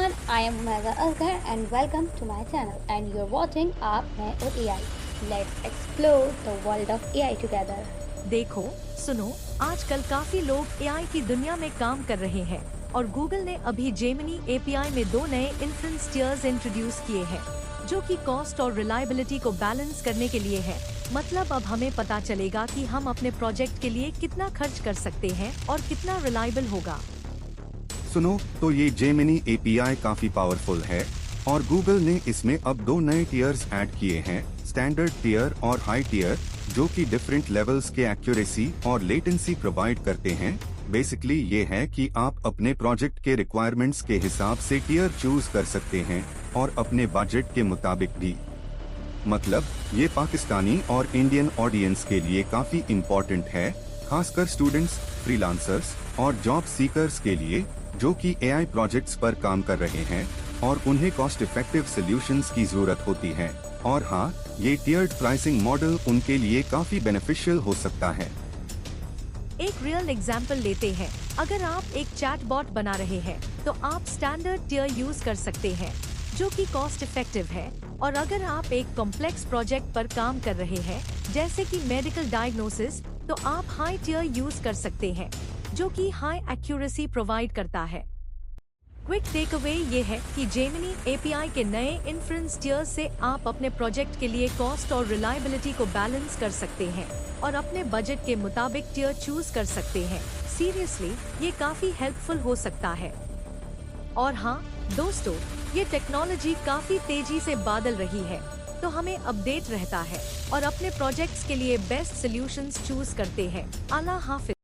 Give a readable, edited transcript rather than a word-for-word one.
everyone, I am Mega Asghar and welcome to my channel and you're watching आप मैं और AI. Let's explore the world of AI together. देखो, सुनो, आजकल काफी लोग एआई की दुनिया में काम कर रहे हैं और गूगल ने अभी जेमिनी एपीआई में 2 नए इन्फ्रेंस टियर्स इंट्रोड्यूस किए हैं, जो कि कॉस्ट और रिलायबिलिटी को बैलेंस करने के लिए है। मतलब अब हमें पता चलेगा कि हम अपने प्रोजेक्ट के लिए कितना खर्च कर सकते हैं और कितना रिलायबल होगा। सुनो, तो ये जेमिनी एपीआई काफी पावरफुल है और गूगल ने इसमें अब 2 नए टियर्स ऐड किए हैं, स्टैंडर्ड टियर और हाई टियर, जो कि डिफरेंट लेवल्स के एक्यूरेसी और लेटेंसी प्रोवाइड करते हैं। बेसिकली ये है कि आप अपने प्रोजेक्ट के रिक्वायरमेंट्स के हिसाब से टियर चूज कर सकते हैं और अपने बजट के मुताबिक भी। मतलब ये पाकिस्तानी और इंडियन ऑडियंस के लिए काफी इम्पोर्टेंट है, खासकर स्टूडेंट्स, फ्रीलांसर्स और जॉब सीकर्स के लिए, जो कि एआई प्रोजेक्ट्स पर काम कर रहे हैं और उन्हें कॉस्ट इफेक्टिव सॉल्यूशंस की जरूरत होती है। और हाँ, ये टियर्ड प्राइसिंग मॉडल उनके लिए काफी बेनिफिशियल हो सकता है। एक रियल एग्जाम्पल लेते हैं। अगर आप एक चैटबॉट बना रहे हैं, तो आप स्टैंडर्ड टियर यूज कर सकते हैं, जो कि कॉस्ट इफेक्टिव है। और अगर आप एक कॉम्प्लेक्स प्रोजेक्ट पर काम कर रहे हैं, जैसे कि मेडिकल डायग्नोसिस, तो आप हाई टियर यूज कर सकते हैं, जो कि हाई एक्यूरेसी प्रोवाइड करता है। क्विक टेक अवे ये है कि जेमिनी एपीआई के नए इन्फ्रेंस टियर्स से आप अपने प्रोजेक्ट के लिए कॉस्ट और रिलायबिलिटी को बैलेंस कर सकते हैं और अपने बजट के मुताबिक टियर चूज कर सकते हैं। सीरियसली, ये काफी हेल्पफुल हो सकता है। और हाँ दोस्तों, ये टेक्नोलॉजी काफी तेजी से बदल रही है, तो हमें अपडेट रहता है और अपने प्रोजेक्ट्स के लिए बेस्ट सॉल्यूशंस चूज करते हैं। अल्लाह हाफिज।